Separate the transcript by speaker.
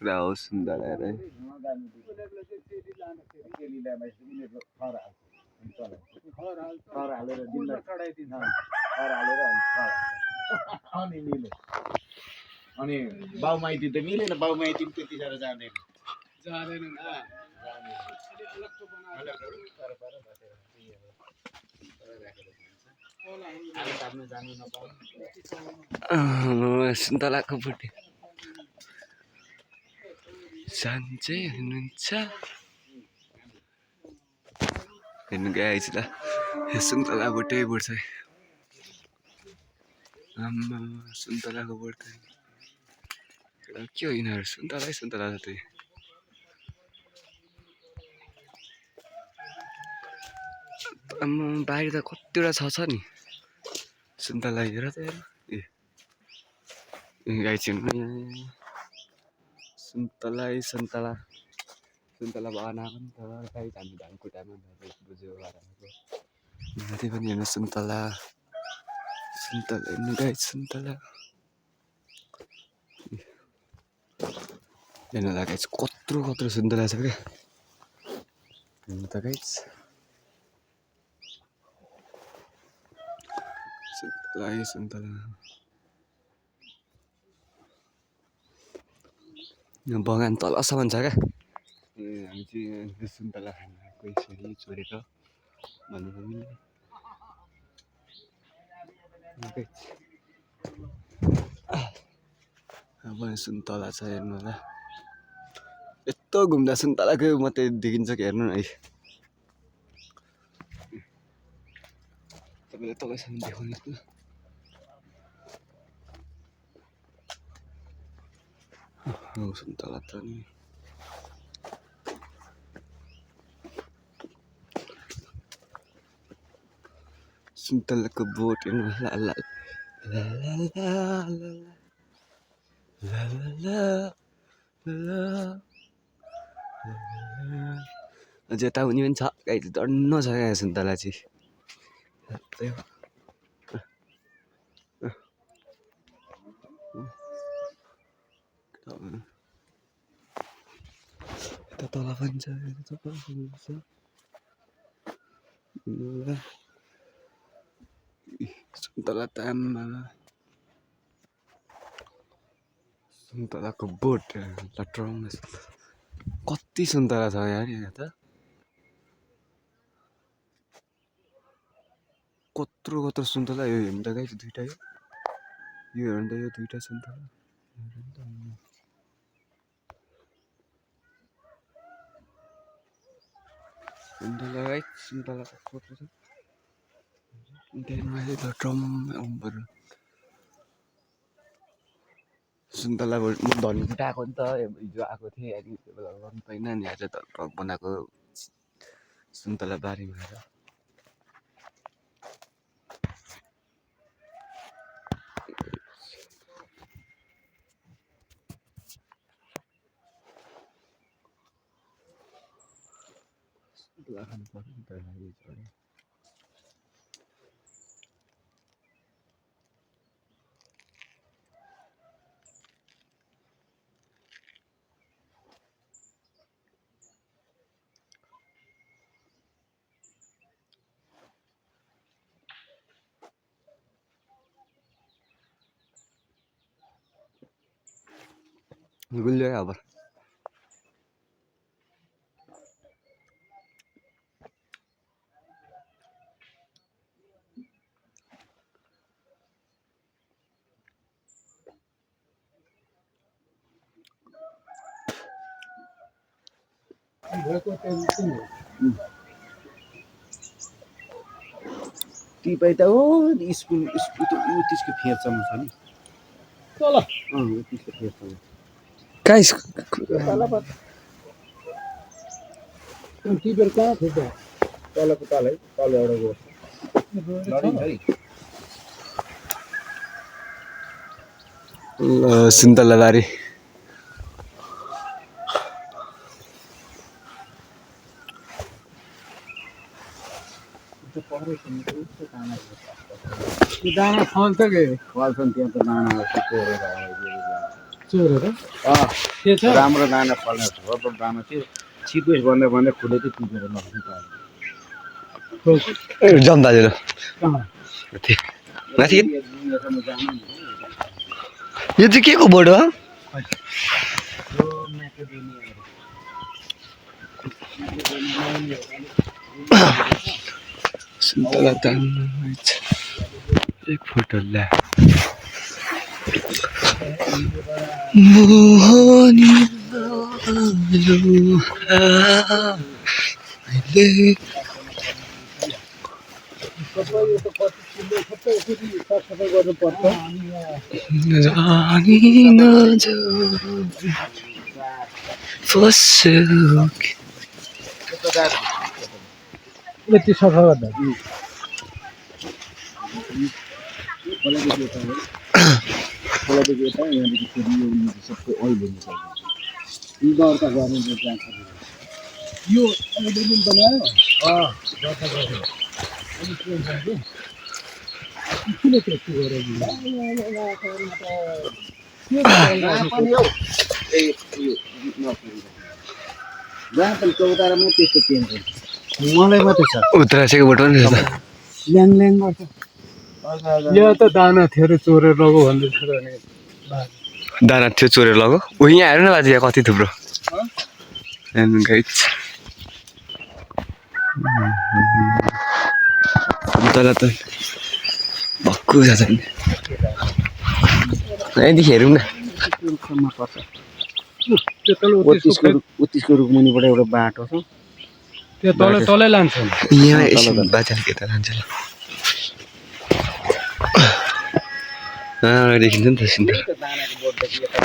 Speaker 1: कुरा हो सुन्तला रे
Speaker 2: अनि बाउ माइती त मिलेन बाउ माइती त्यति साह्रो जाँदैन
Speaker 1: सुन्तलाको बुटी साँच्चै हुनुहुन्छ हेर्नु गाइस ल सुन्तला बोटै बोट छ आम्मा सुन्तलाको बोट के हो यिनीहरू सुन्तला सुन्तला छ त्यही आम्मा बाहिर त कतिवटा छ नि सुन्तला हेर त हेर गाई छिर्नु सुन्तला सुन्तला सुन्तला बनाएको नि त गाई हामी धान कुटामा बुझ्यो माथि पनि हेर्नु सुन्तला सुन्तला हेर्नु गाई सुन्तला हेर्नु गाई कत्रो कत्रो सुन्तला छ क्या हेर्नु त गाई सुन्तला सुन्तला बगान तलसम्म छ क्या हामी चाहिँ सुन्तला खानु आएको यसरी छोडेको भन्नु पनि अब सुन्तला छ हेर्नु होला यस्तो घुम्दा सुन्तलाकै मात्रै देखिन्छ कि हेर्नु न है तपाईँले तलसम्म देखाउनुहोस् न सुन्तला त नि सुन्तलाको बोट हेर्नु अझै यता उनी पनि छ गाई डन्न छ क्या सुन्तला चाहिँ यता तल पनि छ सुन्तला त आम्मा सुन्तलाको बोट लट्रङ कति सुन्तला छ यार यहाँ त कत्रो कत्रो सुन्तला यो हेर्नु त गाई दुइटा यो हेर्नु त यो दुइटा सुन्तला सुन्तला गाई सुन्तला कत्रो छ त्यहाँदेखि त ट्रम आउनु सुन्तला म धनकुट आएको नि त हिजो आएको थिएँ अनि त्यो बेला गर्नु पाइनँ नि आज त ट्रक बनाएको सुन्तला बारीमा आएर सुन्तला खानु पर्यो नि त गुलियो अब
Speaker 2: टिपाइ त हो स्कुल स्कुल त त्यसको फेरसम्म छ नि तल त्यसको फेरसम्म
Speaker 1: गाइस
Speaker 2: टिपेर कहाँ खोज्छ तलको तल है तल एउटा गोठ
Speaker 1: सुन्तला बारी
Speaker 2: दाना फल्छ के फल्छ नि त्यहाँ त दाना
Speaker 3: चोरेर
Speaker 2: अँ
Speaker 3: के छ
Speaker 2: राम्रो दाना फल्ने भरपर दाना थियो सिक्वेन्स भन्दै भन्दै खुले चाहिँ टिपेर लग्नु पायो
Speaker 1: जम्दा दिनु
Speaker 3: कहाँ
Speaker 1: माथि
Speaker 2: दुनियाँसम्म जानु नि
Speaker 1: यो चाहिँ के को बोर्ड हो
Speaker 2: यो म्याकेडेमिया
Speaker 1: सुन्तला तान्नु एक फोटो ल्या मोहनी
Speaker 2: सबै यो त 25 किलो सबै यसरी साफसफाइ गर्नुपर्छ
Speaker 1: रानी फसक
Speaker 3: यति सफा गर्दा
Speaker 2: खोलादेखि यता यहाँदेखि फेरि यो उनीहरू सबै अहिले निकाल्छ यी दर्ता गर्ने जो त्यहाँ छ
Speaker 3: यो अहिले पनि बनायो
Speaker 2: दर्ता गर्ने
Speaker 3: किन त्यति गरेर
Speaker 2: जहाँ पनि चौतारामा त्यस्तो चेन्ज हुन्छ मलाई मात्रै छ
Speaker 1: उत्तरासीको बोर्ड पनि रहेछ
Speaker 2: ल्याङ ल्याङ गर्छ
Speaker 3: यहाँ त दाना थियो अरे चोरेर लगो भन्दैछ र नि
Speaker 1: दाना थियो चोरेर लगो ऊ यहाँ हेर्नु न बाजे यहाँ कति थुप्रो सुन्तला त भक्कु छ नि यहाँदेखि हेरौँ न
Speaker 2: रुखमा पर्छ
Speaker 3: त्यो तल
Speaker 2: उत्तिसको रुखमुनिबाट एउटा बाटो छ
Speaker 3: त्यो तलै लान्छ
Speaker 1: यहाँ एकछिन बाजा केटा लान्छ देखिन्छ नि त सुन्तला
Speaker 2: दानाको बोर्डदेखि यता